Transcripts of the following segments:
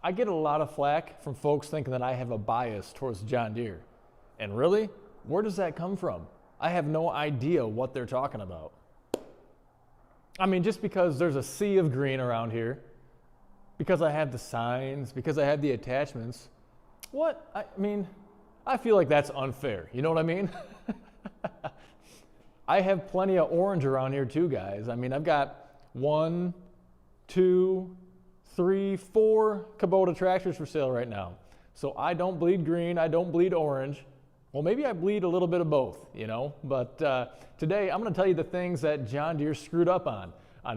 I get a lot of flack from folks thinking that I have a bias towards John Deere. And really, where does that come from? I have no idea what they're talking about. I mean, just because there's a sea of green around here, because I have the signs, because I have the attachments, what? I mean, I feel like that's unfair. You know what I mean? I have plenty of orange around here too, guys. I mean, I've got 1, 2, 3, 4 Kubota tractors for sale right now. So I don't bleed green, I don't bleed orange. Well, maybe I bleed a little bit of both, you know, but today I'm going to tell you the things that John Deere screwed up on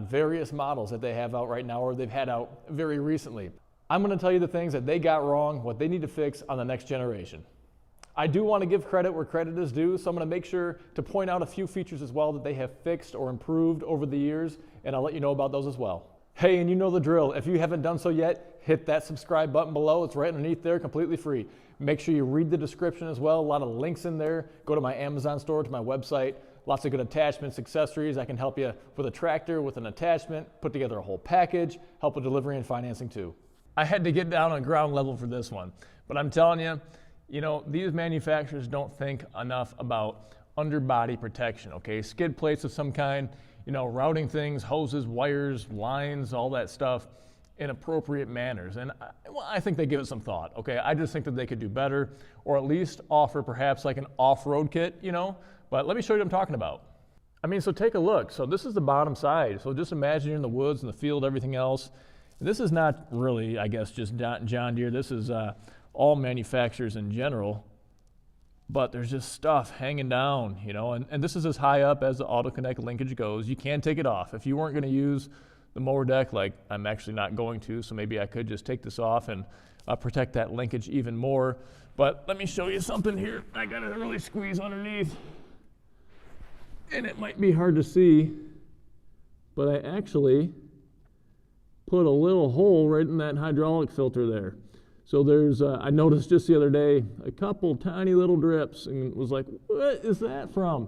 various models that they have out right now or they've had out very recently. I'm going to tell you the things that they got wrong, what they need to fix on the next generation. I do want to give credit where credit is due, so I'm going to make sure to point out a few features as well that they have fixed or improved over the years, and I'll let you know about those as well. Hey, and you know the drill. If you haven't done so yet, hit that subscribe button below. It's right underneath there, completely free. Make sure you read the description as well. A lot of links in there. Go to my Amazon store, to my website. Lots of good attachments, accessories. I can help you with a tractor, with an attachment, put together a whole package, help with delivery and financing too. I had to get down on ground level for this one, but I'm telling you, these manufacturers don't think enough about underbody protection, okay? Skid plates of some kind, routing things, hoses, wires, lines, all that stuff in appropriate manners. And I think they give it some thought, okay? I just think that they could do better, or at least offer perhaps like an off-road kit, But let me show you what I'm talking about. I mean, so take a look. So this is the bottom side. So just imagine you're in the woods, in the field, everything else. This is not really, I guess, just John Deere. This is all manufacturers in general. But there's just stuff hanging down, and this is as high up as the Auto Connect linkage goes. You can take it off. If you weren't going to use the mower deck, like I'm actually not going to, so maybe I could just take this off and protect that linkage even more. But let me show you something here. I got to really squeeze underneath. And it might be hard to see, but I actually put a little hole right in that hydraulic filter there. So there's, I noticed just the other day, a couple tiny little drips and was like, what is that from?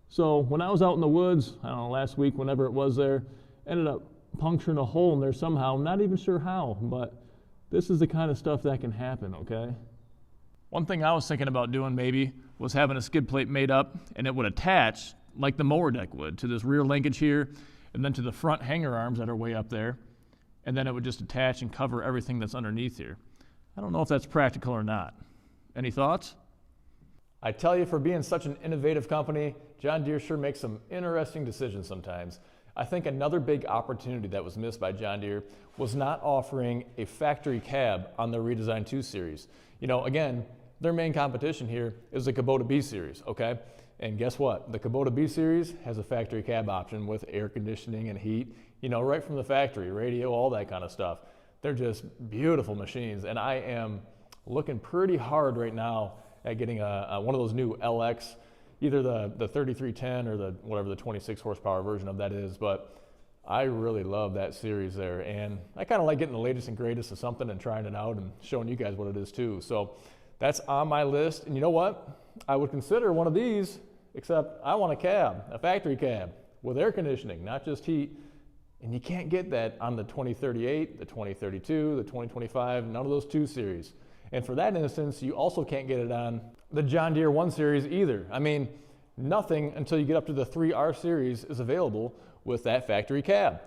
So when I was out in the woods, I don't know, last week, whenever it was there, ended up puncturing a hole in there somehow. I'm not even sure how, but this is the kind of stuff that can happen, okay? One thing I was thinking about doing maybe was having a skid plate made up and it would attach like the mower deck would to this rear linkage here and then to the front hanger arms that are way up there. And then it would just attach and cover everything that's underneath here. I don't know if that's practical or not. Any thoughts? I tell you, for being such an innovative company, John Deere sure makes some interesting decisions sometimes. I think another big opportunity that was missed by John Deere was not offering a factory cab on their redesigned 2 Series. Again, their main competition here is the Kubota B Series, okay? And guess what? The Kubota B Series has a factory cab option with air conditioning and heat, right from the factory, radio, all that kind of stuff. They're just beautiful machines, and I am looking pretty hard right now at getting one of those new LX, either the 3310 or whatever the 26 horsepower version of that is, but I really love that series there, and I kind of like getting the latest and greatest of something and trying it out and showing you guys what it is too. So that's on my list, and you know what? I would consider one of these, except I want a cab, a factory cab with air conditioning, not just heat. And you can't get that on the 2038, the 2032, the 2025, none of those 2 Series. And for that instance, you also can't get it on the John Deere 1 Series either. I mean, nothing until you get up to the 3R Series is available with that factory cab.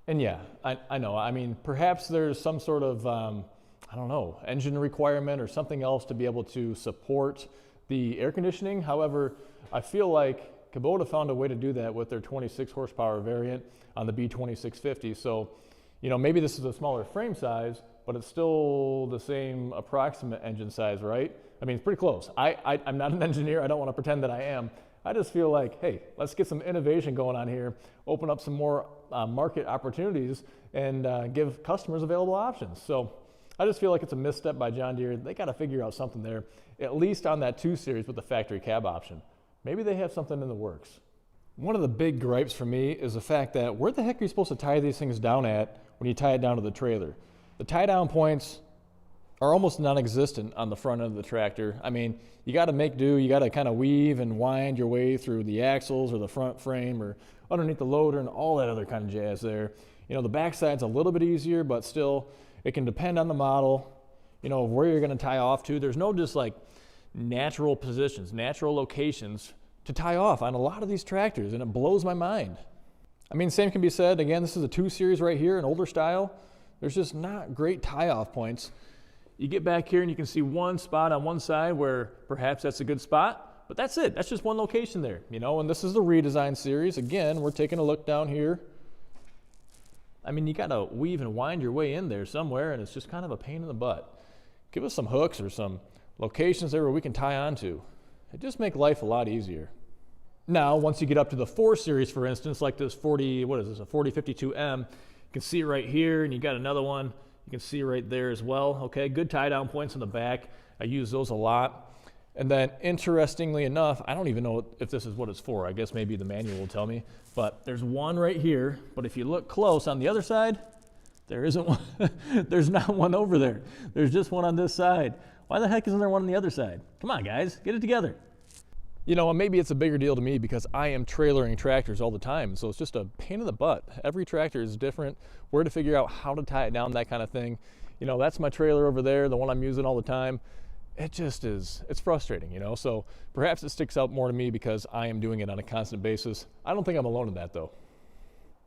And yeah, I know. I mean, perhaps there's some sort of, I don't know, engine requirement or something else to be able to support the air conditioning. However, I feel like Kubota found a way to do that with their 26 horsepower variant on the B2650. So, maybe this is a smaller frame size, but it's still the same approximate engine size, right? I mean, it's pretty close. I'm not an engineer. I don't want to pretend that I am. I just feel like, hey, let's get some innovation going on here, open up some more market opportunities, and give customers available options. So I just feel like it's a misstep by John Deere. They got to figure out something there, at least on that 2 Series with the factory cab option. Maybe they have something in the works. One of the big gripes for me is the fact that where the heck are you supposed to tie these things down at when you tie it down to the trailer? The tie down points are almost non-existent on the front end of the tractor. I mean, you got to make do. You got to kind of weave and wind your way through the axles or the front frame or underneath the loader and all that other kind of jazz there. The backside's a little bit easier, but still, It can depend on the model, you know, where you're gonna tie off to. There's no just like natural positions, natural locations to tie off on a lot of these tractors, and it blows my mind. I mean, same can be said, again, this is a 2 Series right here, an older style. There's just not great tie-off points. You get back here and you can see one spot on one side where perhaps that's a good spot, but that's it. That's just one location there, you know, and this is the redesign series. Again, we're taking a look down here. I mean, you gotta weave and wind your way in there somewhere, and it's just kind of a pain in the butt. Give us some hooks or some locations there where we can tie onto. It just makes life a lot easier. Now, once you get up to the 4 Series, for instance, like this 40, what is this, a 4052M, you can see it right here, and you got another one. You can see right there as well. Okay, good tie down points in the back. I use those a lot. And then interestingly enough, I don't even know if this is what it's for. I guess maybe the manual will tell me, but there's one right here. But if you look close on the other side, there isn't one. There's not one over there. There's just one on this side. Why the heck isn't there one on the other side? Come on, guys, get it together. You know, and maybe it's a bigger deal to me because I am trailering tractors all the time. So it's just a pain in the butt. Every tractor is different, where to figure out how to tie it down, that kind of thing. You know, that's my trailer over there, the one I'm using all the time. It just is, it's frustrating, you know? So perhaps it sticks out more to me because I am doing it on a constant basis. I don't think I'm alone in that though.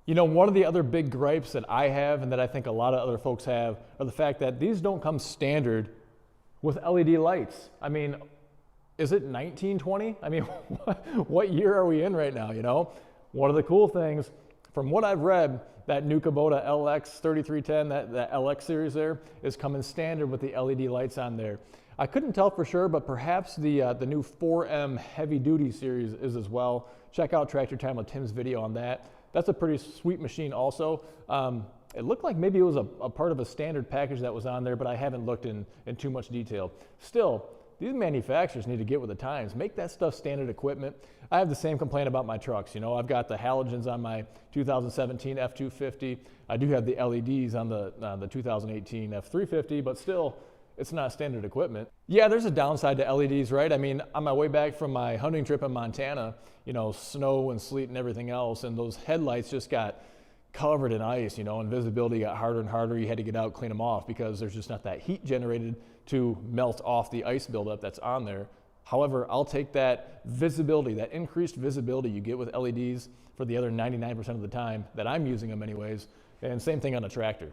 You know, one of the other big gripes that I have and that I think a lot of other folks have are the fact that these don't come standard with LED lights. I mean, is it 1920? I mean, what year are we in right now, you know? One of the cool things, from what I've read, that new Kubota LX 3310, that LX series there, is coming standard with the LED lights on there. I couldn't tell for sure, but perhaps the new 4M heavy duty series is as well. Check out Tractor Time with Tim's video on that. That's a pretty sweet machine also. It looked like maybe it was a part of a standard package that was on there, but I haven't looked in too much detail. Still, these manufacturers need to get with the times, make that stuff standard equipment. I have the same complaint about my trucks. You know, I've got the halogens on my 2017 F250. I do have the LEDs on the 2018 F350, but still, it's not standard equipment. Yeah, there's a downside to LEDs, right? I mean, on my way back from my hunting trip in Montana, you know, snow and sleet and everything else, and those headlights just got covered in ice, you know, and visibility got harder and harder. You had to get out, clean them off because there's just not that heat generated to melt off the ice buildup that's on there. However, I'll take that visibility, that increased visibility you get with LEDs for the other 99% of the time that I'm using them anyways, and same thing on a tractor.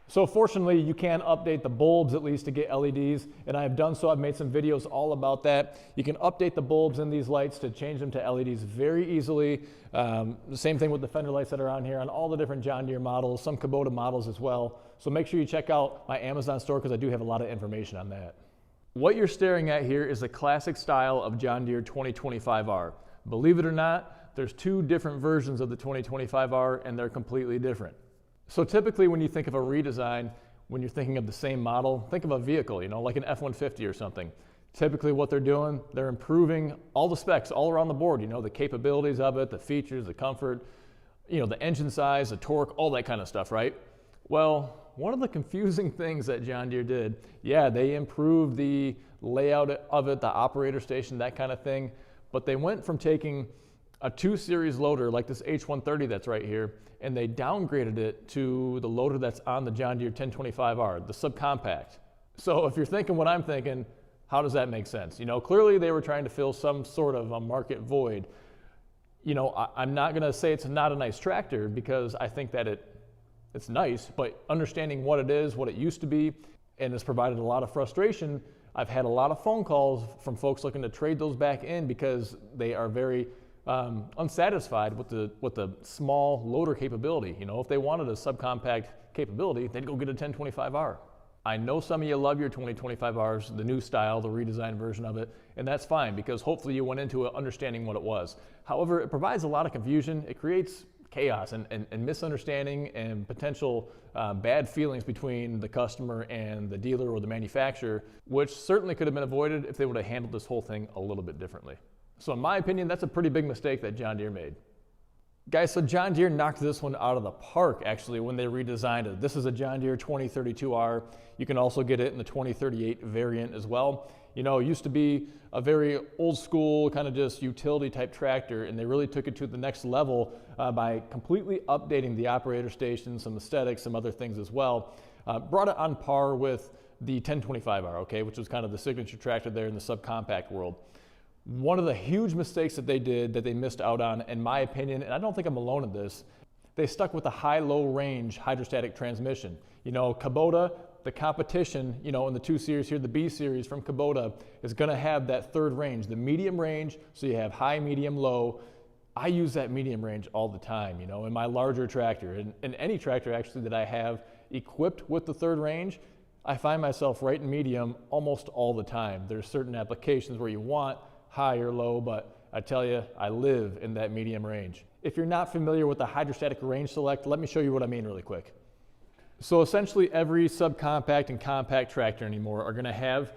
So fortunately, you can update the bulbs at least to get LEDs, and I have done so. I've made some videos all about that. You can update the bulbs in these lights to change them to LEDs very easily. The same thing with the fender lights that are on here on all the different John Deere models, some Kubota models as well. So make sure you check out my Amazon store because I do have a lot of information on that. What you're staring at here is the classic style of John Deere 2025R. Believe it or not, there's 2 different versions of the 2025R and they're completely different. So typically when you think of a redesign, when you're thinking of the same model, think of a vehicle, you know, like an F-150 or something. Typically what they're doing, they're improving all the specs all around the board, you know, the capabilities of it, the features, the comfort, you know, the engine size, the torque, all that kind of stuff, right? Well, one of the confusing things that John Deere did, yeah, they improved the layout of it, the operator station, that kind of thing, but they went from taking a 2 Series loader like this H130 that's right here, and they downgraded it to the loader that's on the John Deere 1025R, the subcompact. So if you're thinking what I'm thinking, how does that make sense? You know, clearly they were trying to fill some sort of a market void. You know, I'm not gonna say it's not a nice tractor because I think that it's nice, but understanding what it is, what it used to be, and it's provided a lot of frustration. I've had a lot of phone calls from folks looking to trade those back in because they are very unsatisfied with the small loader capability. You know, if they wanted a subcompact capability, they'd go get a 1025R. I know some of you love your 2025Rs, the new style, the redesigned version of it, and that's fine because hopefully you went into it understanding what it was. However, it provides a lot of confusion. It creates chaos and misunderstanding and potential bad feelings between the customer and the dealer or the manufacturer, which certainly could have been avoided if they would have handled this whole thing a little bit differently. So in my opinion, that's a pretty big mistake that John Deere made. Guys, so John Deere knocked this one out of the park actually when they redesigned it. This is a John Deere 2032R. You can also get it in the 2038 variant as well. You know, it used to be a very old school kind of just utility type tractor, and they really took it to the next level by completely updating the operator station, some aesthetics, some other things as well. brought it on par with the 1025R, okay, which was kind of the signature tractor there in the subcompact world. One of the huge mistakes that they did, that they missed out on, in my opinion, and I don't think I'm alone in this, they stuck with the high-low range hydrostatic transmission. You know, Kubota, the competition, you know, in the 2 Series here, the B Series from Kubota is going to have that third range, the medium range, so you have high, medium, low. I use that medium range all the time, you know, in my larger tractor. And any tractor actually that I have equipped with the third range, I find myself right in medium almost all the time. There's certain applications where you want high or low, but I tell you, I live in that medium range. If you're not familiar with the hydrostatic range select, let me show you what I mean really quick. So essentially every subcompact and compact tractor anymore are going to have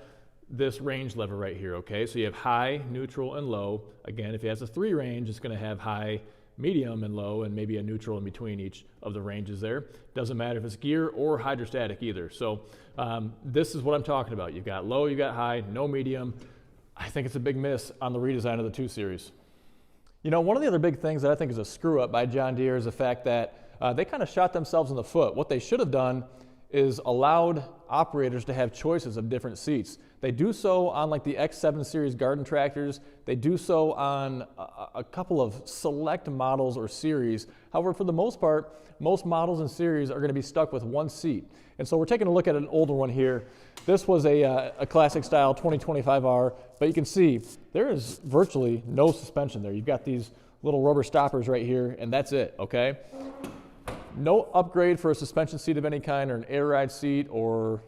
this range lever right here, okay? So you have high, neutral, and low. Again, if it has a 3 range, it's going to have high, medium, and low, and maybe a neutral in between each of the ranges there. Doesn't matter if it's gear or hydrostatic either. So this is what I'm talking about. You've got low, you've got high, no medium. I think it's a big miss on the redesign of the 2 Series. You know, one of the other big things that I think is a screw up by John Deere is the fact that they kind of shot themselves in the foot. What they should have done is allowed operators to have choices of different seats. They do so on like the X7 Series garden tractors. They do so on a couple of select models or series. However, for the most part, most models and series are going to be stuck with one seat. And so we're taking a look at an older one here. This was a classic style 2025R, but you can see there is virtually no suspension there. You've got these little rubber stoppers right here, and that's it, okay? No upgrade for a suspension seat of any kind, or an air ride seat, or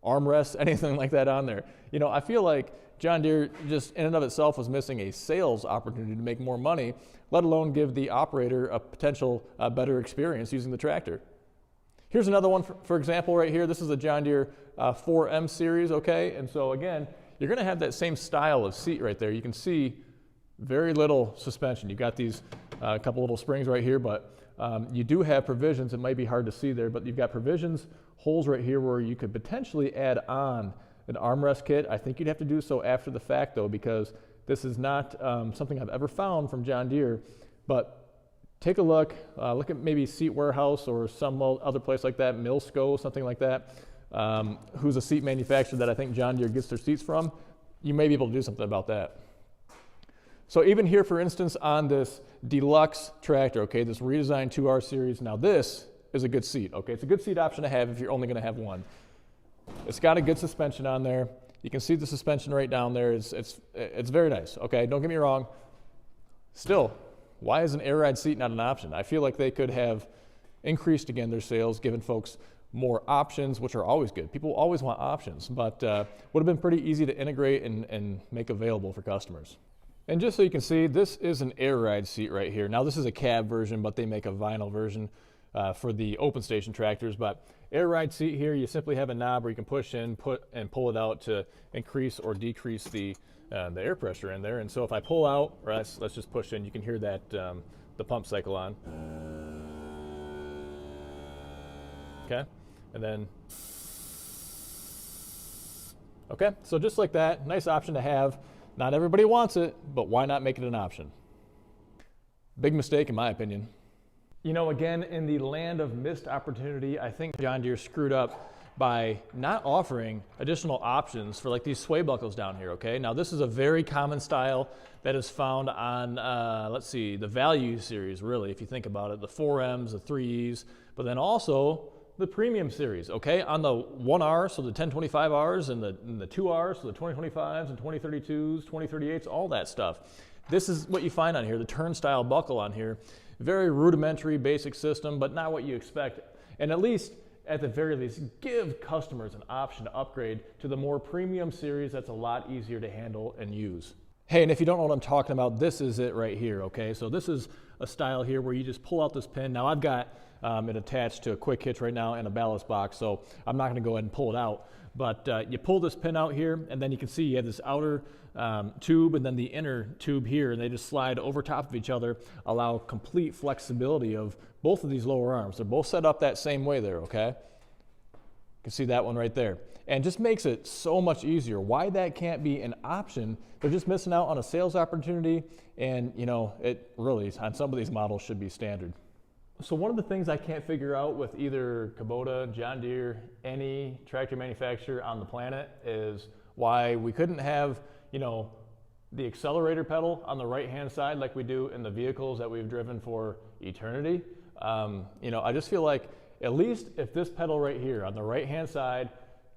armrest, anything like that on there. You know, I feel like John Deere just in and of itself was missing a sales opportunity to make more money, let alone give the operator a potential better experience using the tractor. Here's another one, for example, right here. This is a John Deere 4M series, okay? And so again, you're gonna have that same style of seat right there. You can see very little suspension. You've got these couple little springs right here, but you do have provisions. It might be hard to see there, but you've got provisions, holes right here where you could potentially add on an armrest kit. I think you'd have to do so after the fact though, because this is not something I've ever found from John Deere. But take a look at maybe Seat Warehouse or some other place like that, Milsco, something like that, who's a seat manufacturer that I think John Deere gets their seats from. You may be able to do something about that. So even here, for instance, on this deluxe tractor, okay, this redesigned 2R series, now this is a good seat, okay? It's a good seat option to have if you're only gonna have one. It's got a good suspension on there. You can see the suspension right down there. It's very nice, okay? Don't get me wrong. Still, why is an air ride seat not an option? I feel like they could have increased again their sales, given folks more options, which are always good. People always want options, but would have been pretty easy to integrate and make available for customers. And just so you can see, this is an air ride seat right here. Now this is a cab version, but they make a vinyl version for the open station tractors. But air ride seat here, you simply have a knob where you can push in, and pull it out to increase or decrease the air pressure in there. And so if I pull out, or let's just push in, you can hear that the pump cycle on. Okay, and then, okay, so just like that, nice option to have. Not everybody wants it, but why not make it an option? Big mistake in my opinion. You know, again, in the land of missed opportunity, I think John Deere screwed up by not offering additional options for like these sway buckles down here, okay? Now this is a very common style that is found on, let's see, the Value series really, if you think about it, the 4Ms, the 3Es, but then also the Premium series, okay? On the 1R, so the 1025Rs, and the 2Rs, so the 2025s and 2032s, 2038s, all that stuff. This is what you find on here, the turnstile buckle on here. Very rudimentary, basic system, but not what you expect. And at least, at the very least, give customers an option to upgrade to the more premium series that's a lot easier to handle and use. Hey, and if you don't know what I'm talking about, this is it right here, okay? So this is a style here where you just pull out this pin. Now I've got it attached to a quick hitch right now and a ballast box, so I'm not gonna go ahead and pull it out. But you pull this pin out here, and then you can see you have this outer tube and then the inner tube here, and they just slide over top of each other, allow complete flexibility of both of these lower arms. They're both set up that same way there, okay? You can see that one right there. And just makes it so much easier. Why that can't be an option, they're just missing out on a sales opportunity, and you know, it really, on some of these models, should be standard. So one of the things I can't figure out with either Kubota, John Deere, any tractor manufacturer on the planet is why we couldn't have, the accelerator pedal on the right-hand side like we do in the vehicles that we've driven for eternity. I just feel like at least if this pedal right here on the right-hand side,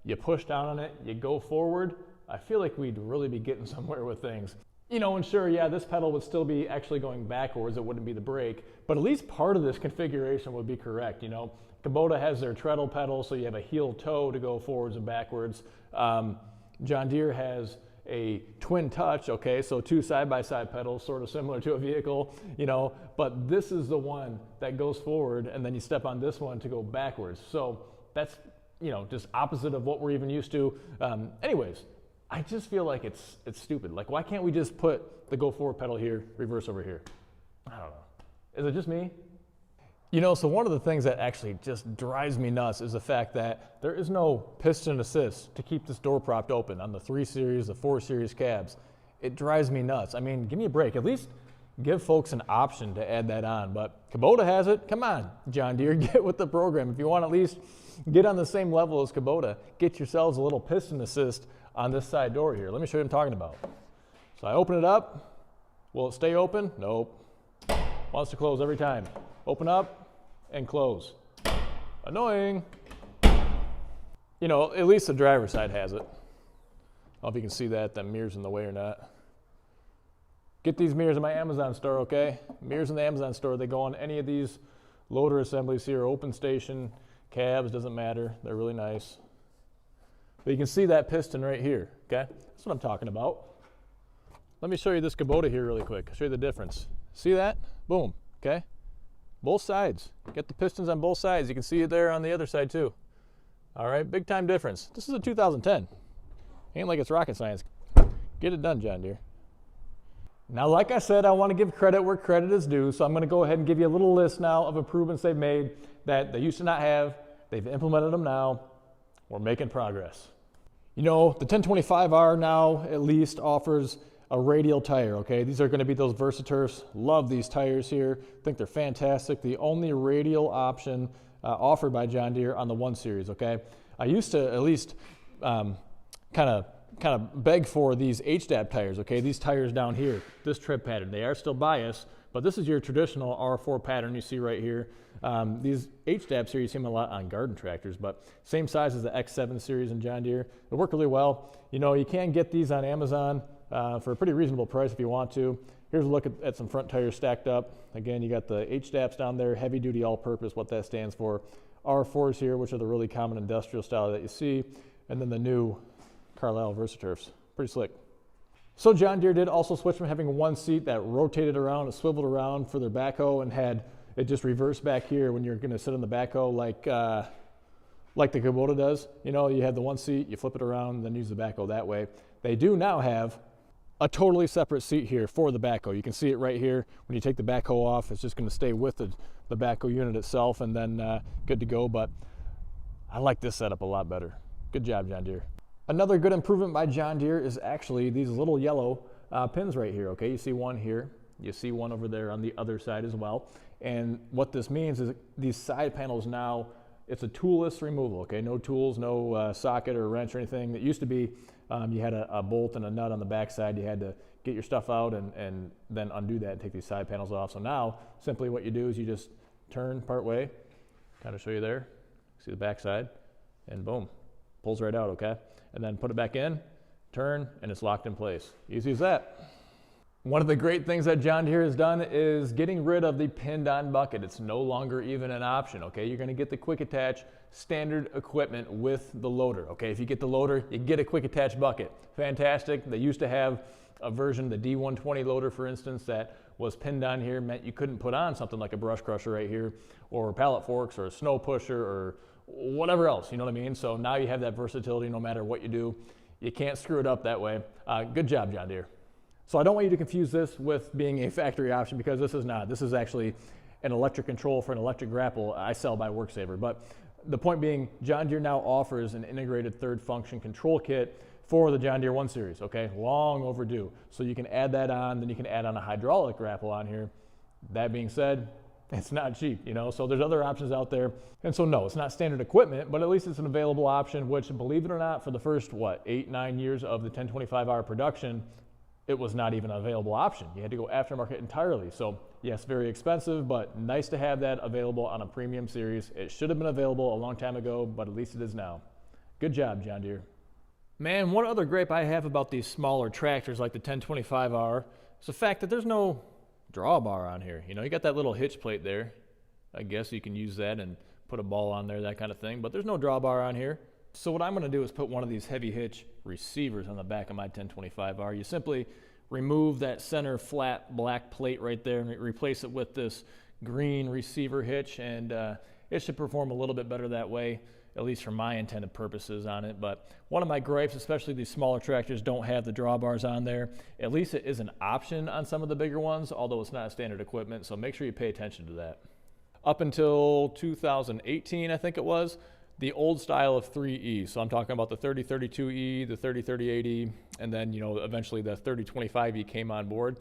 you push down on it, you go forward, I feel like we'd really be getting somewhere with things. And sure, yeah, this pedal would still be actually going backwards, it wouldn't be the brake, but at least part of this configuration would be correct. Kubota has their treadle pedal, so you have a heel toe to go forwards and backwards. John Deere has a twin touch, okay, so two side-by-side pedals, sort of similar to a vehicle, but this is the one that goes forward, and then you step on this one to go backwards. So that's, just opposite of what we're even used to. Anyways, I just feel like it's stupid. Like, why can't we just put the go forward pedal here, reverse over here? I don't know. Is it just me? So one of the things that actually just drives me nuts is the fact that there is no piston assist to keep this door propped open on the 3 Series, the 4 Series cabs. It drives me nuts. I mean, give me a break. At least give folks an option to add that on. But Kubota has it. Come on, John Deere, get with the program. If you want to at least get on the same level as Kubota, get yourselves a little piston assist on this side door here. Let me show you what I'm talking about. So I open it up. Will it stay open? Nope. Wants to close every time. Open up and close. Annoying. At least the driver's side has it. I don't know if you can see that mirror's in the way or not. Get these mirrors in my Amazon store, okay? Mirrors in the Amazon store, they go on any of these loader assemblies here, open station, cabs, doesn't matter. They're really nice. But you can see that piston right here, okay? That's what I'm talking about. Let me show you this Kubota here really quick. I'll show you the difference. See that? Boom, okay? Both sides. Get the pistons on both sides. You can see it there on the other side too. All right, big time difference. This is a 2010. Ain't like it's rocket science. Get it done, John Deere. Now, like I said, I want to give credit where credit is due, so I'm going to go ahead and give you a little list now of improvements they've made that they used to not have. They've implemented them now. We're making progress. The 1025R now at least offers a radial tire, okay? These are going to be those Versaturfs. Love these tires here. Think they're fantastic. The only radial option offered by John Deere on the 1 Series, okay? I used to at least kind of beg for these HDAP tires, okay? These tires down here, this tread pattern, they are still biased, but this is your traditional R4 pattern you see right here. These HDAPs here, you see them a lot on garden tractors, but same size as the X7 series in John Deere. They work really well. You can get these on Amazon for a pretty reasonable price if you want to. Here's a look at some front tires stacked up. Again, you got the HDAPs down there, heavy duty all-purpose, what that stands for. R4s here, which are the really common industrial style that you see, and then the new Carlisle Versaturfs. Pretty slick. So John Deere did also switch from having one seat that rotated around and swiveled around for their backhoe and had it just reversed back here when you're going to sit on the backhoe like the Kubota does. You have the one seat, you flip it around, and then use the backhoe that way. They do now have a totally separate seat here for the backhoe. You can see it right here. When you take the backhoe off, it's just going to stay with the backhoe unit itself, and then good to go. But I like this setup a lot better. Good job, John Deere. Another good improvement by John Deere is actually these little yellow pins right here, okay? You see one here. You see one over there on the other side as well. And what this means is these side panels now, it's a toolless removal, okay? No tools, no socket or wrench or anything. It used to be you had a bolt and a nut on the back side. You had to get your stuff out and then undo that and take these side panels off. So now, simply what you do is you just turn part way, kind of show you there. See the back side, and boom, pulls right out, okay? And then put it back in, turn, and it's locked in place. Easy as that. One of the great things that John Deere has done is getting rid of the pinned-on bucket. It's no longer even an option, okay? You're gonna get the quick attach standard equipment with the loader, okay? If you get the loader, you get a quick attach bucket. Fantastic. They used to have a version, the D120 loader, for instance, that was pinned on here, meant you couldn't put on something like a brush crusher right here, or pallet forks, or a snow pusher, or whatever else, you know what I mean? So now you have that versatility no matter what you do. You can't screw it up that way. Good job, John Deere. So I don't want you to confuse this with being a factory option, because this is not. This is actually an electric control for an electric grapple I sell by WorkSaver. But the point being, John Deere now offers an integrated third function control kit for the John Deere 1 Series, okay? Long overdue. So you can add that on, then you can add on a hydraulic grapple on here. That being said, It's not cheap, you know, so there's other options out there. And so no, it's not standard equipment, but at least it's an available option, which, believe it or not, for the first, 8-9 years of the 1025R production, it was not even an available option. You had to go aftermarket entirely. So yes, very expensive, but nice to have that available on a premium series. It should have been available a long time ago, but at least it is now. Good job, John Deere. Man, one other gripe I have about these smaller tractors like the 1025R is the fact that there's no drawbar on here. You know, you got that little hitch plate there. I guess you can use that and put a ball on there, that kind of thing, but there's no drawbar on here. So what I'm going to do is put one of these heavy hitch receivers on the back of my 1025R. You simply remove that center flat black plate right there and replace it with this green receiver hitch, and it should perform a little bit better that way, at least for my intended purposes on it. But one of my gripes, especially these smaller tractors, don't have the drawbars on there. At least it is an option on some of the bigger ones, although it's not standard equipment, so make sure you pay attention to that. Up until 2018, I think it was, the old style of 3E. So I'm talking about the 3032E, the 3038E, and then, you know, eventually the 3025E came on board.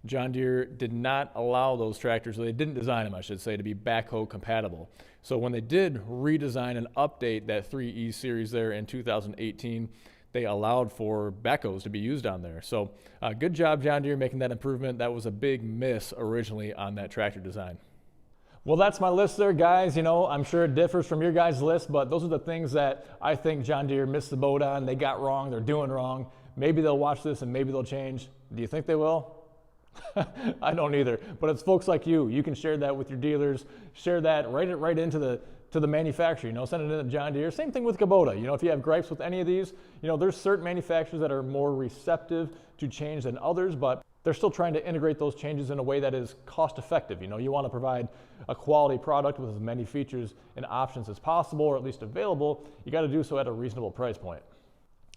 John Deere did not allow those tractors, or they didn't design them, I should say, to be backhoe compatible. So when they did redesign and update that 3E series there in 2018, they allowed for backhoes to be used on there. So good job, John Deere, making that improvement. That was a big miss originally on that tractor design. Well, that's my list there, guys. You know, I'm sure it differs from your guys' list, but those are the things that I think John Deere missed the boat on. They got wrong, they're doing wrong. Maybe they'll watch this and maybe they'll change. Do you think they will? I don't either, but it's folks like you. You can share that with your dealers, share that, write it right into the manufacturer, you know, send it in to John Deere. Same thing with Kubota. You know, if you have gripes with any of these, you know, there's certain manufacturers that are more receptive to change than others, but they're still trying to integrate those changes in a way that is cost effective. You know, you want to provide a quality product with as many features and options as possible, or at least available. You got to do so at a reasonable price point.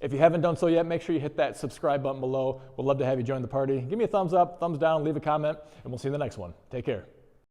If you haven't done so yet, make sure you hit that subscribe button below. We'd love to have you join the party. Give me a thumbs up, thumbs down, leave a comment, and we'll see you in the next one. Take care.